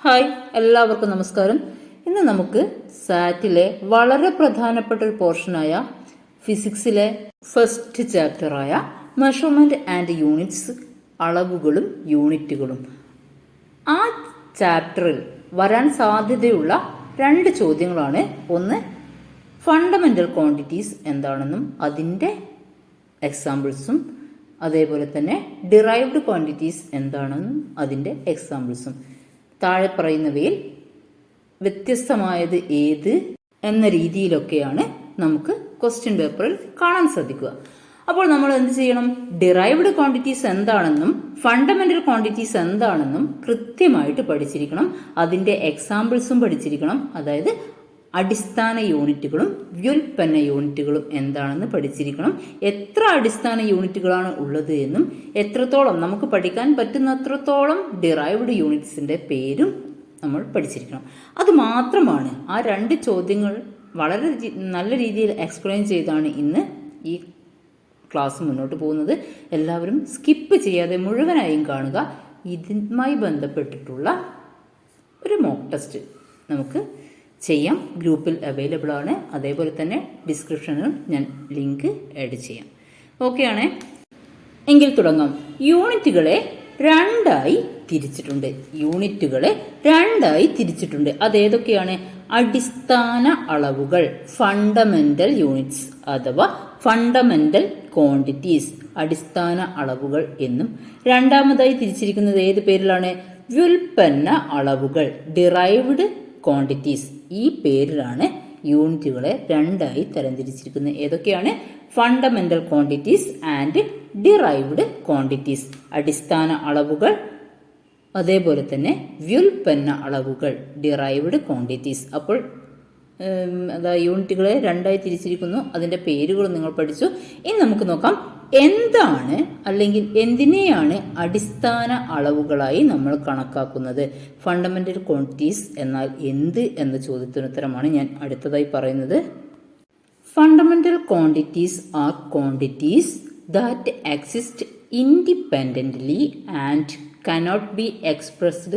Hi, എല്ലാവർക്കും നമസ്കാരം. ഇന്ന് നമുക്ക് സാറ്റിലെ വളരെ പ്രധാനപ്പെട്ട ഒരു പോർഷനായ ഫിസിക്സിലെ ഫസ്റ്റ് ചാപ്റ്ററായ മെഷർമെന്റ് ആൻഡ് യൂണിറ്റ്സ്, അളവുകളും യൂണിറ്റുകളും, ആ ചാപ്റ്ററിൽ വരാൻ സാധ്യതയുള്ള രണ്ട് ചോദ്യങ്ങളാണ്. ഒന്ന്, ഫണ്ടമെന്റൽ ക്വാണ്ടിറ്റീസ് എന്താണെന്നും അതിൻ്റെ എക്സാമ്പിൾസും, അതേപോലെ തന്നെ ഡിറൈവ്ഡ് ക്വാണ്ടിറ്റീസ് എന്താണെന്നും അതിൻ്റെ എക്സാമ്പിൾസും. താഴെ പറയുന്നവയിൽ വ്യത്യസ്തമായത് ഏത് എന്ന രീതിയിലൊക്കെയാണ് നമുക്ക് ക്വസ്റ്റ്യൻ പേപ്പറിൽ കാണാൻ സാധിക്കുക. അപ്പോൾ നമ്മൾ എന്ത് ചെയ്യണം? ഡിറൈവ്ഡ് ക്വാണ്ടിറ്റീസ് എന്താണെന്നും ഫണ്ടമെന്റൽ ക്വാണ്ടിറ്റീസ് എന്താണെന്നും കൃത്യമായിട്ട് പഠിച്ചിരിക്കണം. അതിൻ്റെ എക്സാമ്പിൾസും പഠിച്ചിരിക്കണം. അതായത് അടിസ്ഥാന യൂണിറ്റുകളും വ്യുൽപ്പന്ന യൂണിറ്റുകളും എന്താണെന്ന് പഠിച്ചിരിക്കണം. എത്ര അടിസ്ഥാന യൂണിറ്റുകളാണ് ഉള്ളത് എന്നും എത്രത്തോളം നമുക്ക് പഠിക്കാൻ പറ്റുന്നത്രത്തോളം ഡിറൈവ്ഡ് യൂണിറ്റ്സിൻ്റെ പേരും നമ്മൾ പഠിച്ചിരിക്കണം. അത് മാത്രമാണ്. ആ രണ്ട് ചോദ്യങ്ങൾ വളരെ നല്ല രീതിയിൽ എക്സ്പ്ലെയിൻ ചെയ്താണ് ഇന്ന് ഈ ക്ലാസ് മുന്നോട്ട് പോകുന്നത്. എല്ലാവരും സ്കിപ്പ് ചെയ്യാതെ മുഴുവനായും കാണുക. ഇതുമായി ബന്ധപ്പെട്ടിട്ടുള്ള ഒരു മോക്ക് ടെസ്റ്റ് നമുക്ക് ചെയ്യാം. ഗ്രൂപ്പിൽ അവൈലബിൾ ആണ്. അതേപോലെ തന്നെ ഡിസ്ക്രിപ്ഷനിൽ ഞാൻ ലിങ്ക് ആഡ് ചെയ്യാം. ഓക്കെ ആണേ? എങ്കിൽ തുടങ്ങാം. യൂണിറ്റുകളെ രണ്ടായി തിരിച്ചിട്ടുണ്ട്. അതേതൊക്കെയാണ്? അടിസ്ഥാന അളവുകൾ, ഫണ്ടമെന്റൽ യൂണിറ്റ്സ് അഥവാ ഫണ്ടമെന്റൽ ക്വാണ്ടിറ്റീസ്, അടിസ്ഥാന അളവുകൾ എന്നും. രണ്ടാമതായി തിരിച്ചിരിക്കുന്നത് ഏത് പേരിലാണ്? വ്യുൽപ്പന്ന അളവുകൾ, ഡിറൈവ്ഡ് ക്വാണ്ടിറ്റീസ്. ഈ പേരിലാണ് യൂണിറ്റുകളെ രണ്ടായി തരംതിരിച്ചിരിക്കുന്നത്. ഏതൊക്കെയാണ്? Fundamental quantities and derived quantities, അടിസ്ഥാന അളവുകൾ, അതേപോലെ തന്നെ വ്യുൽപ്പന്ന അളവുകൾ, ഡിറൈവ്ഡ് ക്വാണ്ടിറ്റീസ്. അപ്പോൾ യൂണിറ്റുകളെ രണ്ടായി തിരിച്ചിരിക്കുന്നു. അതിൻ്റെ പേരുകൾ നിങ്ങൾ പഠിച്ചു. ഇനി നമുക്ക് നോക്കാം, എന്താണ് അല്ലെങ്കിൽ എന്തിനെയാണ് അടിസ്ഥാന അളവുകളായി നമ്മൾ കണക്കാക്കുന്നത്? ഫണ്ടമെന്റൽ ക്വാണ്ടിറ്റീസ് എന്നാൽ എന്ത് എന്ന ചോദ്യത്തിന് ഉത്തരമാണ് ഞാൻ അടുത്തതായി പറയുന്നത്. Fundamental quantities are quantities that exist independently and cannot be expressed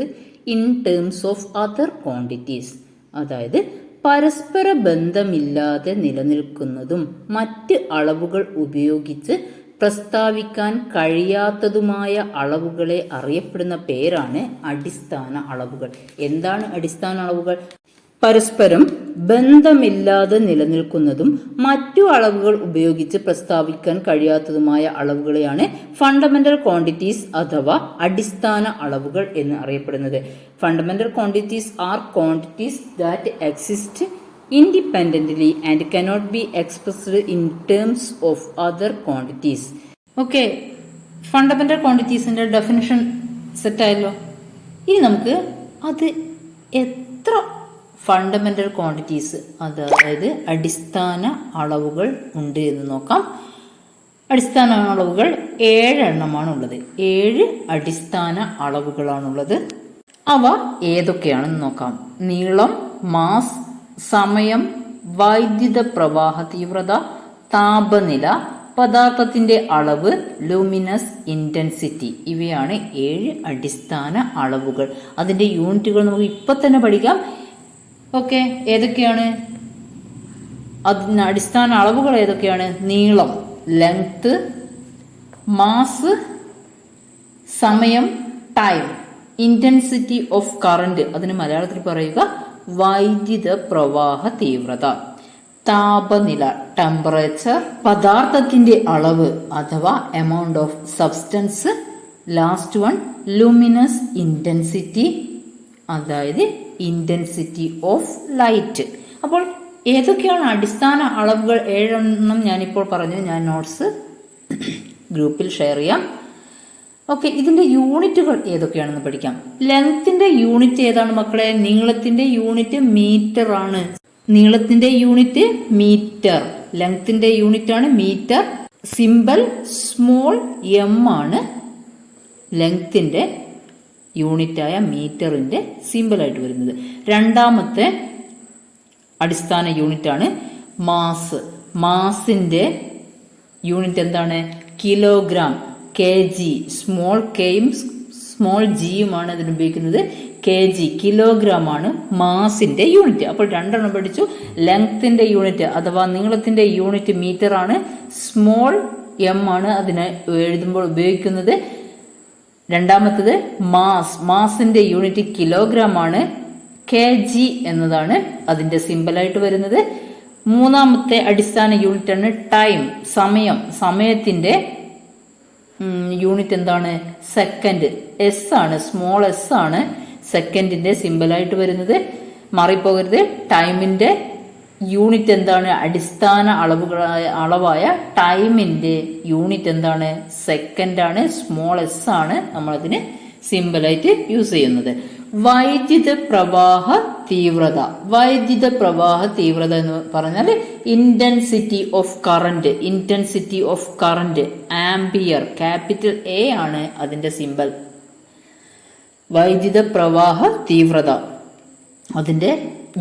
in terms of other quantities. അതായത് പരസ്പര ബന്ധമില്ലാതെ നിലനിൽക്കുന്നതും മറ്റ് അളവുകൾ ഉപയോഗിച്ച് പ്രസ്താവിക്കാൻ കഴിയാത്തതുമായ അളവുകളെ അറിയപ്പെടുന്ന പേരാണ് അടിസ്ഥാന അളവുകൾ. എന്താണ് അടിസ്ഥാന അളവുകൾ? പരസ്പരം ബന്ധമില്ലാതെ നിലനിൽക്കുന്നതും മറ്റു അളവുകൾ ഉപയോഗിച്ച് പ്രസ്താവിക്കാൻ കഴിയാത്തതുമായ അളവുകളെയാണ് ഫണ്ടമെന്റൽ ക്വാണ്ടിറ്റീസ് അഥവാ അടിസ്ഥാന അളവുകൾ എന്ന് അറിയപ്പെടുന്നത്. Fundamental quantities are quantities that exist independently and cannot be expressed in terms of other quantities. Okay, fundamental ക്വാണ്ടിറ്റീസിന്റെ ഡെഫിനിഷൻ സെറ്റായല്ലോ. ഇനി നമുക്ക് അത് എത്ര ഫണ്ടമെന്റൽ ക്വാണ്ടിറ്റീസ്, അതായത് അടിസ്ഥാന അളവുകൾ ഉണ്ട് എന്ന് നോക്കാം. അടിസ്ഥാന അളവുകൾ 7 എണ്ണമാണുള്ളത്. 7 അടിസ്ഥാന അളവുകളാണുള്ളത്. അവ ഏതൊക്കെയാണെന്ന് നോക്കാം. നീളം, മാസ്, സമയം, വൈദ്യുത പ്രവാഹ തീവ്രത, താപനില, പദാർത്ഥത്തിന്റെ അളവ്, ലൂമിനസ് ഇന്റൻസിറ്റി. ഇവയാണ് 7 അടിസ്ഥാന അളവുകൾ. അതിന്റെ യൂണിറ്റുകൾ നമുക്ക് ഇപ്പൊ തന്നെ പഠിക്കാം. ഓക്കെ, ഏതൊക്കെയാണ് അതിന് അടിസ്ഥാന അളവുകൾ? ഏതൊക്കെയാണ്? നീളം, ലെങ്ത്, മാസ്, സമയം, ടൈം, ഇന്റൻസിറ്റി ഓഫ് കറന്റ്, അതിന് മലയാളത്തിൽ പറയുക വൈദ്യുത പ്രവാഹ തീവ്രത, താപനില, ടെമ്പറേച്ചർ, പദാർത്ഥത്തിന്റെ അളവ് അഥവാ amount of substance, last one luminous intensity, അതായത് ഇന്റൻസിറ്റി ഓഫ് ലൈറ്റ്. അപ്പോൾ ഏതൊക്കെയാണ് അടിസ്ഥാന അളവുകൾ? 7 എണ്ണം ഞാനിപ്പോൾ പറഞ്ഞു. ഞാൻ നോട്ട്സ് ഗ്രൂപ്പിൽ ഷെയർ ചെയ്യാം. ഓക്കെ, ഇതിന്റെ യൂണിറ്റുകൾ ഏതൊക്കെയാണെന്ന് പഠിക്കാം. ലെങ്ത്തിന്റെ യൂണിറ്റ് ഏതാണ് മക്കളെ? നീളത്തിന്റെ യൂണിറ്റ് മീറ്റർ ആണ്. നീളത്തിന്റെ യൂണിറ്റ് മീറ്റർ, ലെങ്ത്തിന്റെ യൂണിറ്റ് ആണ് മീറ്റർ. സിമ്പൽ സ്മോൾ എം ആണ് ലെങ്ത്തിന്റെ യൂണിറ്റായ മീറ്ററിന്റെ സിമ്പിളായിട്ട് വരുന്നത്. രണ്ടാമത്തെ അടിസ്ഥാന യൂണിറ്റ് ആണ് മാസ്. മാസിന്റെ യൂണിറ്റ് എന്താണ്? Kilogram, kg. സ്മോൾ കെയും സ്മോൾ ജിയുമാണ് അതിന് ഉപയോഗിക്കുന്നത്. kg, കിലോഗ്രാം ആണ് മാസിന്റെ യൂണിറ്റ്. അപ്പോൾ രണ്ടെണ്ണം പഠിച്ചു. ലെങ്ത്തിന്റെ യൂണിറ്റ് അഥവാ നീളത്തിന്റെ യൂണിറ്റ് മീറ്റർ ആണ്. സ്മോൾ എം ആണ് അതിനെ എഴുതുമ്പോൾ ഉപയോഗിക്കുന്നത്. രണ്ടാമത്തത് മാസിന്റെ യൂണിറ്റ് കിലോഗ്രാം ആണ്. kg എന്നതാണ് അതിന്റെ സിമ്പലായിട്ട് വരുന്നത്. മൂന്നാമത്തെ അടിസ്ഥാന യൂണിറ്റ് ആണ് ടൈം, സമയത്തിന്റെ യൂണിറ്റ് എന്താണ്? സെക്കൻഡ്. എസ് ആണ്, സ്മോൾ എസ് ആണ് സെക്കൻഡിന്റെ സിമ്പലായിട്ട് വരുന്നത്. മാറിപ്പോകരുത്. ടൈമിന്റെ യൂണിറ്റ് എന്താണ്? അടിസ്ഥാന അളവായ ടൈമിന്റെ യൂണിറ്റ് എന്താണ്? സെക്കൻഡ് ആണ്. സ്മോൾ എസ് ആണ് നമ്മളതിന് സിമ്പലായിട്ട് യൂസ് ചെയ്യുന്നത്. വൈദ്യുത പ്രവാഹ തീവ്രത. വൈദ്യുത പ്രവാഹ തീവ്രത എന്ന് പറഞ്ഞാൽ intensity of current ampere. Capital A ആണ് അതിന്റെ സിമ്പൽ. വൈദ്യുത പ്രവാഹ തീവ്രത അതിന്റെ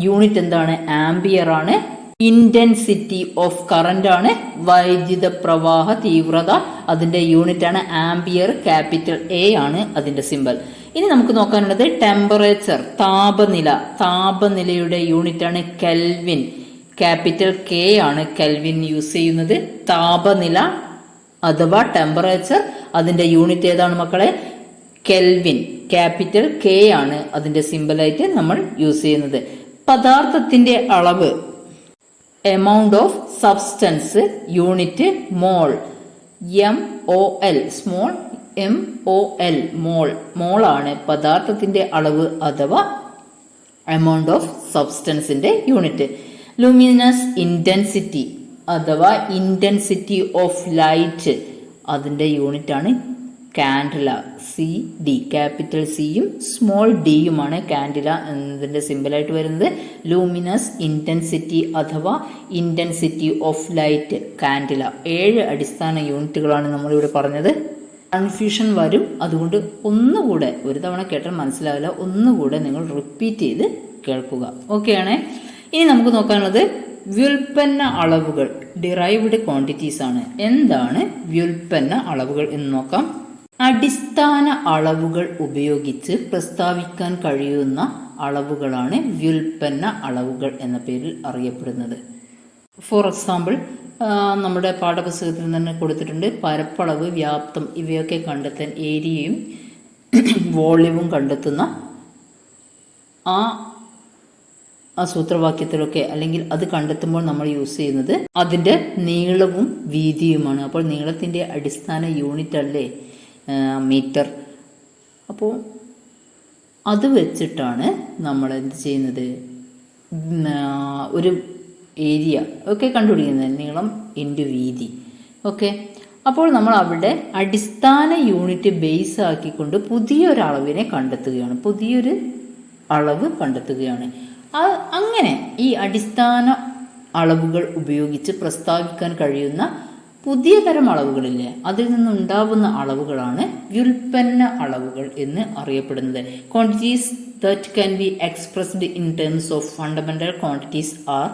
യൂണിറ്റ് എന്താണ്? ആംപിയർ ആണ്. ഇന്റൻസിറ്റി ഓഫ് കറന്റ് ആണ് വൈദ്യുത പ്രവാഹ തീവ്രത. അതിന്റെ യൂണിറ്റ് ആണ് ആംപിയർ. ക്യാപിറ്റൽ എ ആണ് അതിന്റെ സിമ്പൽ. ഇനി നമുക്ക് നോക്കാനുള്ളത് ടെമ്പറേച്ചർ, താപനിലയുടെ യൂണിറ്റ് ആണ് കെൽവിൻ. ക്യാപിറ്റൽ കെ ആണ് കെൽവിൻ യൂസ് ചെയ്യുന്നത്. താപനില അഥവാ ടെമ്പറേച്ചർ അതിന്റെ യൂണിറ്റ് ഏതാണ് മക്കളെ? കെൽവിൻ. ക്യാപിറ്റൽ കെ ആണ് അതിന്റെ സിമ്പലായിട്ട് നമ്മൾ യൂസ് ചെയ്യുന്നത്. പദാർത്ഥത്തിന്റെ അളവ്, amount of substance, unit mole. MOL, small MOL, mole ആണ് പദാർത്ഥത്തിന്റെ അളവ് അഥവാ എമൗണ്ട് ഓഫ് സബ്സ്റ്റൻസിന്റെ യൂണിറ്റ്. ലൂമിനസ് ഇന്റൻസിറ്റി അഥവാ ഇന്റൻസിറ്റി ഓഫ് ലൈറ്റ് അതിന്റെ യൂണിറ്റ് ആണ് കാൻഡില. CD, ക്യാപിറ്റൽ സിയും സ്മോൾ ഡിയുമാണ് കാൻഡില എന്നതിന്റെ സിമ്പലായിട്ട് വരുന്നത്. ലൂമിനസ് ഇന്റൻസിറ്റി അഥവാ ഇന്റൻസിറ്റി ഓഫ് ലൈറ്റ് കാൻഡില. 7 അടിസ്ഥാന യൂണിറ്റുകളാണ് നമ്മളിവിടെ പറഞ്ഞത്. കൺഫ്യൂഷൻ വരും, അതുകൊണ്ട് ഒന്നുകൂടെ, ഒരു തവണ കേട്ടാൽ മനസ്സിലാവില്ല, ഒന്നുകൂടെ നിങ്ങൾ റിപ്പീറ്റ് ചെയ്ത് കേൾക്കുക. ഓക്കെ ആണേ. ഇനി നമുക്ക് നോക്കാനുള്ളത് വ്യുൽപ്പന്ന അളവുകൾ, ഡിറൈവ്ഡ് ക്വാണ്ടിറ്റീസ് ആണ്. എന്താണ് വ്യുൽപ്പന്ന അളവുകൾ എന്ന് നോക്കാം. അടിസ്ഥാന അളവുകൾ ഉപയോഗിച്ച് പ്രസ്താവിക്കാൻ കഴിയുന്ന അളവുകളാണ് വ്യുൽപ്പന്ന അളവുകൾ എന്ന പേരിൽ അറിയപ്പെടുന്നത്. ഫോർ എക്സാമ്പിൾ, നമ്മുടെ പാഠപുസ്തകത്തിൽ തന്നെ കൊടുത്തിട്ടുണ്ട്. പരപ്പളവ്, വ്യാപ്തം ഇവയൊക്കെ കണ്ടെത്താൻ ഏരിയയും വോള്യവും കണ്ടെത്തുന്ന ആ സൂത്രവാക്യത്തിലൊക്കെ, അല്ലെങ്കിൽ അത് കണ്ടെത്തുമ്പോൾ നമ്മൾ യൂസ് ചെയ്യുന്നത് അതിൻ്റെ നീളവും വീതിയുമാണ്. അപ്പോൾ നീളത്തിൻ്റെ അടിസ്ഥാന യൂണിറ്റ് അല്ലേ മീറ്റർ. അപ്പോൾ അത് വെച്ചിട്ടാണ് നമ്മൾ എന്ത് ചെയ്യുന്നത്? ഒരു ഏരിയ ഒക്കെ കണ്ടുപിടിക്കുന്നത്. നീളം ഇൻറ്റു വീതി. ഓക്കെ. അപ്പോൾ നമ്മൾ അവിടെ അടിസ്ഥാന യൂണിറ്റ് ബേസ് ആക്കിക്കൊണ്ട് പുതിയൊരു അളവിനെ കണ്ടെത്തുകയാണ്, പുതിയൊരു അളവ് കണ്ടെത്തുകയാണ്. അങ്ങനെ ഈ അടിസ്ഥാന അളവുകൾ ഉപയോഗിച്ച് പ്രസ്താവിക്കാൻ കഴിയുന്ന പുതിയ തരം അളവുകളില്ലേ, അതിൽ നിന്നുണ്ടാവുന്ന അളവുകളാണ് വ്യുൽപ്പന്ന അളവുകൾ എന്ന് അറിയപ്പെടുന്നത്. Quantities that can be expressed in terms of fundamental quantities are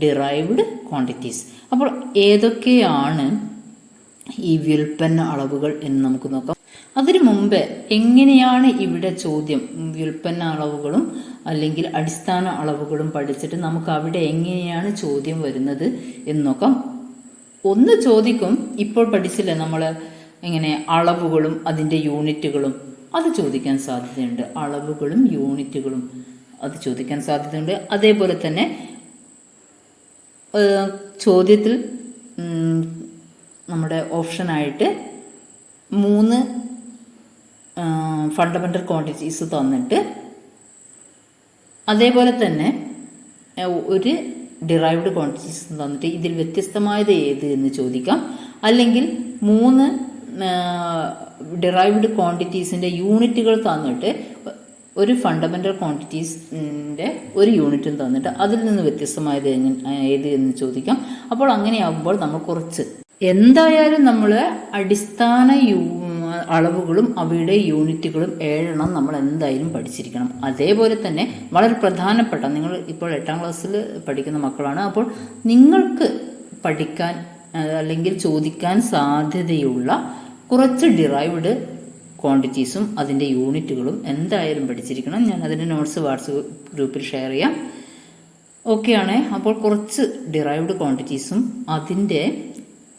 derived quantities. അപ്പോൾ ഏതൊക്കെയാണ് ഈ വ്യുൽപ്പന്ന അളവുകൾ എന്ന് നമുക്ക് നോക്കാം. അതിനു മുമ്പ് എങ്ങനെയാണ് ഇവിടെ ചോദ്യം, വ്യുൽപ്പന്ന അളവുകളും അല്ലെങ്കിൽ അടിസ്ഥാന അളവുകളും പഠിച്ചിട്ട് നമുക്ക് അവിടെ എങ്ങനെയാണ് ചോദ്യം വരുന്നത് എന്ന് നോക്കാം. ഒന്ന് ചോദിക്കും, ഇപ്പോൾ പഠിച്ചില്ലേ നമ്മൾ ഇങ്ങനെ അളവുകളും അതിൻ്റെ യൂണിറ്റുകളും, അത് ചോദിക്കാൻ സാധ്യതയുണ്ട്. അളവുകളും യൂണിറ്റുകളും അത് ചോദിക്കാൻ സാധ്യതയുണ്ട്. അതേപോലെ തന്നെ ചോദ്യത്തിൽ നമ്മുടെ ഓപ്ഷനായിട്ട് 3 ഫണ്ടമെന്റൽ ക്വാണ്ടിറ്റീസ് തന്നിട്ട് അതേപോലെ തന്നെ ഒരു ഡിറൈവ്ഡ് ക്വാണ്ടിറ്റീസ് തന്നിട്ട് ഇതിൽ വ്യത്യസ്തമായത് ഏത് എന്ന് ചോദിക്കാം. അല്ലെങ്കിൽ 3 ഡിറൈവ്ഡ് ക്വാണ്ടിറ്റീസിൻ്റെ യൂണിറ്റുകൾ തന്നിട്ട് ഒരു ഫണ്ടമെന്റൽ ക്വാണ്ടിറ്റീസിൻ്റെ ഒരു യൂണിറ്റും തന്നിട്ട് അതിൽ നിന്ന് വ്യത്യസ്തമായത് ഏത് എന്ന് ചോദിക്കാം. അപ്പോൾ അങ്ങനെയാകുമ്പോൾ നമ്മൾ കുറച്ച് എന്തായാലും നമ്മൾ അടിസ്ഥാന അളവുകളും അവയുടെ യൂണിറ്റുകളും 7 നമ്മൾ എന്തായാലും പഠിച്ചിരിക്കണം. അതേപോലെ തന്നെ വളരെ പ്രധാനപ്പെട്ട, നിങ്ങൾ ഇപ്പോൾ 8ാം ക്ലാസ്സിൽ പഠിക്കുന്ന മക്കളാണ്, അപ്പോൾ നിങ്ങൾക്ക് പഠിക്കാൻ അല്ലെങ്കിൽ ചോദിക്കാൻ സാധ്യതയുള്ള കുറച്ച് ഡിറൈവ്ഡ് ക്വാണ്ടിറ്റീസും അതിൻ്റെ യൂണിറ്റുകളും എന്തായാലും പഠിച്ചിരിക്കണം. ഞാൻ അതിൻ്റെ നോട്ട്സ് വാട്സപ്പ് ഗ്രൂപ്പിൽ ഷെയർ ചെയ്യാം. ഓക്കെയാണ്. അപ്പോൾ കുറച്ച് ഡിറൈവ്ഡ് ക്വാണ്ടിറ്റീസും അതിൻ്റെ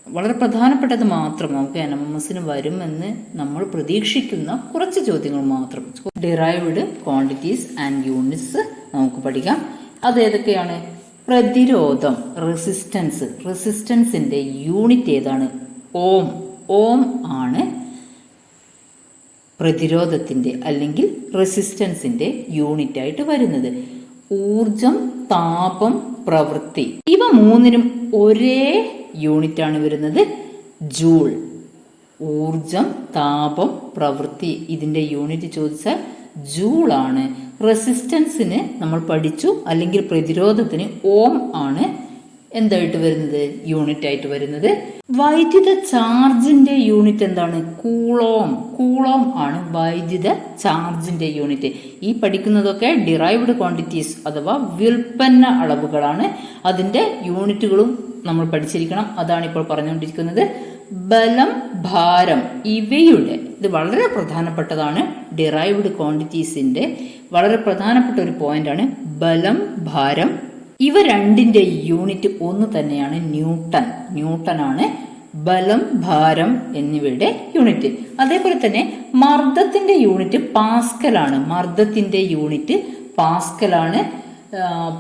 വളരെ പ്രധാനപ്പെട്ടത് മാത്രം നമുക്ക് NMMSന് വരുമെന്ന് നമ്മൾ പ്രതീക്ഷിക്കുന്ന കുറച്ച് ചോദ്യങ്ങൾ മാത്രം, ഡിറൈവ്ഡ് ക്വാണ്ടിറ്റീസ് ആൻഡ് യൂണിറ്റ്സ് നമുക്ക് പഠിക്കാം. അതേതൊക്കെയാണ്? പ്രതിരോധം, റെസിസ്റ്റൻസിൻ്റെ യൂണിറ്റ് ഏതാണ്? ഓം. ഓം ആണ് പ്രതിരോധത്തിൻ്റെ അല്ലെങ്കിൽ റെസിസ്റ്റൻസിൻ്റെ യൂണിറ്റ് ആയിട്ട് വരുന്നത്. ഊർജം, താപം, പ്രവൃത്തി, ഇവ മൂന്നിനും ഒരേ യൂണിറ്റ് ആണ് വരുന്നത്, ജൂൾ. ഊർജം, താപം, പ്രവൃത്തി, ഇതിന്റെ യൂണിറ്റ് ചോദിച്ചാൽ ജൂൾ ആണ്. റെസിസ്റ്റൻസിന് നമ്മൾ പഠിച്ചു, അല്ലെങ്കിൽ പ്രതിരോധത്തിന് ഓം ആണ് എന്തായിട്ട് വരുന്നത്? യൂണിറ്റ് ആയിട്ട് വരുന്നത്. വൈദ്യുത ചാർജിന്റെ യൂണിറ്റ് എന്താണ്? കൂളോം. കൂളോം ആണ് വൈദ്യുത ചാർജിന്റെ യൂണിറ്റ്. ഈ പഠിക്കുന്നതൊക്കെ ഡിറൈവ്ഡ് ക്വാണ്ടിറ്റീസ് അഥവാ വ്യുൽപ്പന്ന അളവുകളാണ്. അതിന്റെ യൂണിറ്റുകളും നമ്മൾ പഠിച്ചിരിക്കണം. അതാണ് ഇപ്പോൾ പറഞ്ഞുകൊണ്ടിരിക്കുന്നത്. ബലം, ഭാരം, ഇവയുടെ, ഇത് വളരെ പ്രധാനപ്പെട്ടതാണ്, ഡിറൈവ്ഡ് ക്വാണ്ടിറ്റീസിന്റെ വളരെ പ്രധാനപ്പെട്ട ഒരു പോയിന്റാണ് ബലം, ഭാരം. ഇവ രണ്ടിന്റെ യൂണിറ്റ് ഒന്ന് തന്നെയാണ്, ന്യൂട്ടൺ. ന്യൂട്ടനാണ് ബലം, ഭാരം എന്നിവയുടെ യൂണിറ്റ്. അതേപോലെ തന്നെ മർദ്ദത്തിന്റെ യൂണിറ്റ് പാസ്കലാണ്. മർദ്ദത്തിന്റെ യൂണിറ്റ് പാസ്കലാണ്.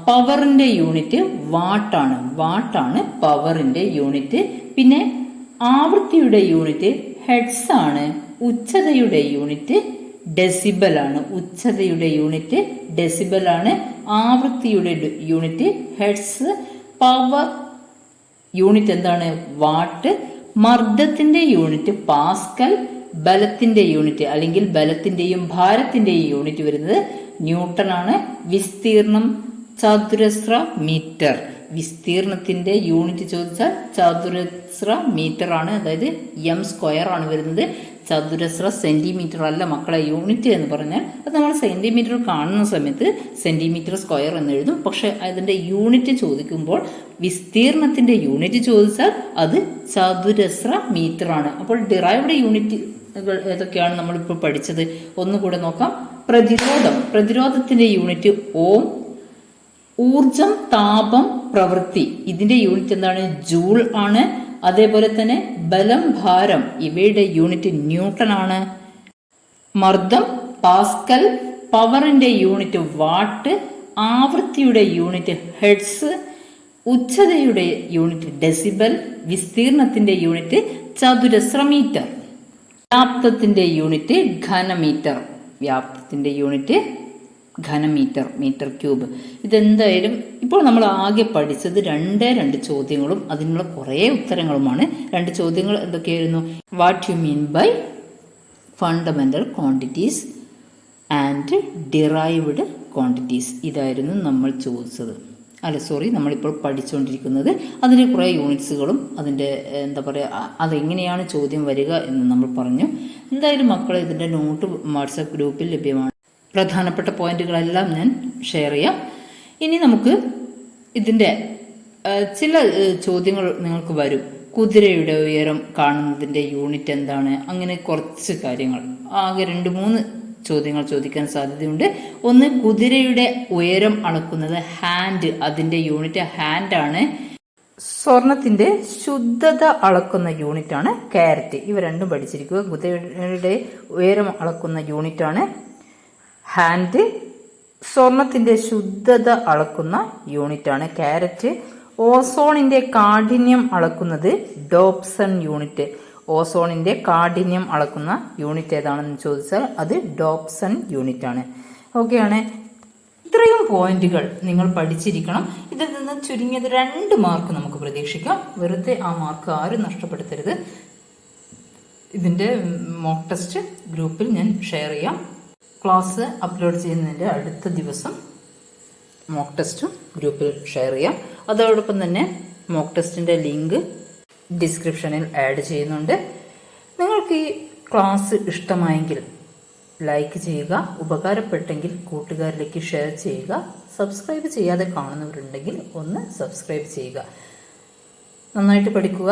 പവറിന്റെ യൂണിറ്റ് വാട്ടാണ്. വാട്ടാണ് പവറിന്റെ യൂണിറ്റ്. പിന്നെ ആവൃത്തിയുടെ യൂണിറ്റ് ഹെഡ്സ് ആണ്. ഉച്ചതയുടെ യൂണിറ്റ് ഡെസിബൽ ആണ്. ഉച്ചതയുടെ യൂണിറ്റ് ഡെസിബൽ ആണ്. ആവൃത്തിയുടെ യൂണിറ്റ് ഹെഡ്സ്. പവർ യൂണിറ്റ് എന്താണ്? വാട്ട്. മർദ്ദത്തിന്റെ യൂണിറ്റ് പാസ്കൽ. ബലത്തിന്റെ യൂണിറ്റ് അല്ലെങ്കിൽ ബലത്തിന്റെയും ഭാരത്തിന്റെയും യൂണിറ്റ് വരുന്നത് ന്യൂട്ടൺ ആണ്. വിസ്തീർണം ചതുരശ്ര മീറ്റർ. വിസ്തീർണത്തിന്റെ യൂണിറ്റ് ചോദിച്ചാൽ ചതുരശ്ര മീറ്റർ ആണ്. അതായത് m² ആണ് വരുന്നത്. ചതുരശ്ര സെന്റിമീറ്റർ അല്ല മക്കളെ. യൂണിറ്റ് എന്ന് പറഞ്ഞാൽ അത് നമ്മൾ സെന്റിമീറ്റർ കാണുന്ന സമയത്ത് സെന്റിമീറ്റർ സ്ക്വയർ എന്ന് എഴുതും. പക്ഷെ അതിന്റെ യൂണിറ്റ് ചോദിക്കുമ്പോൾ വിസ്തീർണത്തിന്റെ യൂണിറ്റ് ചോദിച്ചാൽ അത് ചതുരശ്ര മീറ്റർ ആണ്. അപ്പോൾ ഡിറൈവ്ഡ് യൂണിറ്റുകൾ ഏതൊക്കെയാണ് നമ്മളിപ്പോൾ പഠിച്ചത്? ഒന്നുകൂടെ നോക്കാം. പ്രതിരോധം. പ്രതിരോധത്തിന്റെ യൂണിറ്റ് ഓം. ഊർജം, താപം, പ്രവൃത്തി, ഇതിന്റെ യൂണിറ്റ് എന്താണ്? ജൂൾ ആണ്. അതേപോലെ തന്നെ ബലം, ഭാരം, ഇവയുടെ യൂണിറ്റ് ന്യൂട്ടൺ ആണ്. മർദ്ദം പാസ്കൽ. പവറിന്റെ യൂണിറ്റ് വാട്ട്. ആവൃത്തിയുടെ യൂണിറ്റ് ഹെഡ്സ്. ഉച്ചതയുടെ യൂണിറ്റ് ഡെസിബൽ. വിസ്തീർണത്തിന്റെ യൂണിറ്റ് ചതുരശ്ര മീറ്റർ. വ്യാപ്തത്തിന്റെ യൂണിറ്റ് ഘനമീറ്റർ. വ്യാപ്തത്തിന്റെ യൂണിറ്റ് ഘനമീറ്റർ, മീറ്റർ ക്യൂബ്. ഇതെന്തായാലും ഇപ്പോൾ നമ്മൾ ആകെ പഠിച്ചത് രണ്ട് ചോദ്യങ്ങളും അതിനുള്ള കുറേ ഉത്തരങ്ങളുമാണ്. 2 ചോദ്യങ്ങൾ എന്തൊക്കെയായിരുന്നു? What you mean by fundamental quantities and derived quantities, ഇതായിരുന്നു നമ്മൾ ചോദിച്ചത്. നമ്മളിപ്പോൾ പഠിച്ചുകൊണ്ടിരിക്കുന്നത്. അതിൻ്റെ കുറേ യൂണിറ്റ്സുകളും അതിൻ്റെ എന്താ പറയുക, അതെങ്ങനെയാണ് ചോദ്യം വരിക എന്ന് നമ്മൾ പറഞ്ഞു. എന്തായാലും മക്കളെ ഇതിൻ്റെ നോട്ട് വാട്സപ്പ് ഗ്രൂപ്പിൽ ലഭ്യമാണ്. പ്രധാനപ്പെട്ട പോയിന്റുകളെല്ലാം ഞാൻ ഷെയർ ചെയ്യാം. ഇനി നമുക്ക് ഇതിൻ്റെ ചില ചോദ്യങ്ങൾ നിങ്ങൾക്ക് വരും. കുതിരയുടെ ഉയരം കാണുന്നതിൻ്റെ യൂണിറ്റ് എന്താണ്? അങ്ങനെ കുറച്ച് കാര്യങ്ങൾ, ആകെ 2-3 ചോദ്യങ്ങൾ ചോദിക്കാൻ സാധ്യതയുണ്ട്. ഒന്ന്, കുതിരയുടെ ഉയരം അളക്കുന്നത് ഹാൻഡ്, അതിൻ്റെ യൂണിറ്റ് ഹാൻഡ് ആണ്. സ്വർണത്തിന്റെ ശുദ്ധത അളക്കുന്ന യൂണിറ്റ് ആണ് കാരറ്റ്. ഇവ രണ്ടും പഠിച്ചിരിക്കുക. കുതിരയുടെ ഉയരം അളക്കുന്ന യൂണിറ്റ് ആണ് ഹാൻഡ്. സ്വർണത്തിന്റെ ശുദ്ധത അളക്കുന്ന യൂണിറ്റ് ആണ് കാരറ്റ്. ഓസോണിന്റെ കാഠിന്യം അളക്കുന്നത് ഡോപ്സൺ യൂണിറ്റ്. ഓസോണിന്റെ കാഠിന്യം അളക്കുന്ന യൂണിറ്റ് ഏതാണെന്ന് ചോദിച്ചാൽ അത് ഡോപ്സൺ യൂണിറ്റ് ആണ്. ഓക്കെയാണ്. ഇത്രയും പോയിന്റുകൾ നിങ്ങൾ പഠിച്ചിരിക്കണം. ഇതിൽ നിന്ന് ചുരുങ്ങിയത് 2 മാർക്ക് നമുക്ക് പ്രതീക്ഷിക്കാം. വെറുതെ ആ മാർക്ക് ആരും നഷ്ടപ്പെടുത്തരുത്. ഇതിന്റെ മോക്ക് ടെസ്റ്റ് ഗ്രൂപ്പിൽ ഞാൻ ഷെയർ ചെയ്യാം. ക്ലാസ് അപ്ലോഡ് ചെയ്യുന്നതിൻ്റെ അടുത്ത ദിവസം മോക്ക് ടെസ്റ്റും ഗ്രൂപ്പിൽ ഷെയർ ചെയ്യാം. അതോടൊപ്പം തന്നെ മോക്ക് ടെസ്റ്റിൻ്റെ ലിങ്ക് ഡിസ്ക്രിപ്ഷനിൽ ആഡ് ചെയ്യുന്നുണ്ട്. നിങ്ങൾക്ക് ഈ ക്ലാസ് ഇഷ്ടമായെങ്കിൽ ലൈക്ക് ചെയ്യുക, ഉപകാരപ്പെട്ടെങ്കിൽ കൂട്ടുകാരിലേക്ക് ഷെയർ ചെയ്യുക. സബ്സ്ക്രൈബ് ചെയ്യാതെ കാണുന്നവരുണ്ടെങ്കിൽ ഒന്ന് സബ്സ്ക്രൈബ് ചെയ്യുക. നന്നായിട്ട് പഠിക്കുക.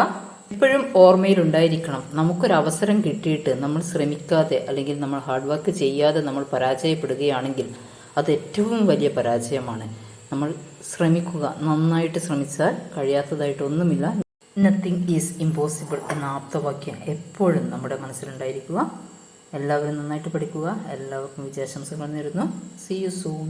എപ്പോഴും ഓർമ്മയിലുണ്ടായിരിക്കണം, നമുക്കൊരവസരം കിട്ടിയിട്ട് നമ്മൾ ശ്രമിക്കാതെ അല്ലെങ്കിൽ നമ്മൾ ഹാർഡ് വർക്ക് ചെയ്യാതെ നമ്മൾ പരാജയപ്പെടുകയാണെങ്കിൽ അത് ഏറ്റവും വലിയ പരാജയമാണ്. നമ്മൾ ശ്രമിക്കുക, നന്നായിട്ട് ശ്രമിച്ചാൽ കഴിയാത്തതായിട്ടൊന്നുമില്ല. നത്തിങ് ഈസ് ഇമ്പോസിബിൾ എന്ന ആപ്തവാക്യം എപ്പോഴും നമ്മുടെ മനസ്സിലുണ്ടായിരിക്കുക. എല്ലാവരും നന്നായിട്ട് പഠിക്കുക. എല്ലാവർക്കും വിജയാശംസകൾ നേരുന്നു. See you soon.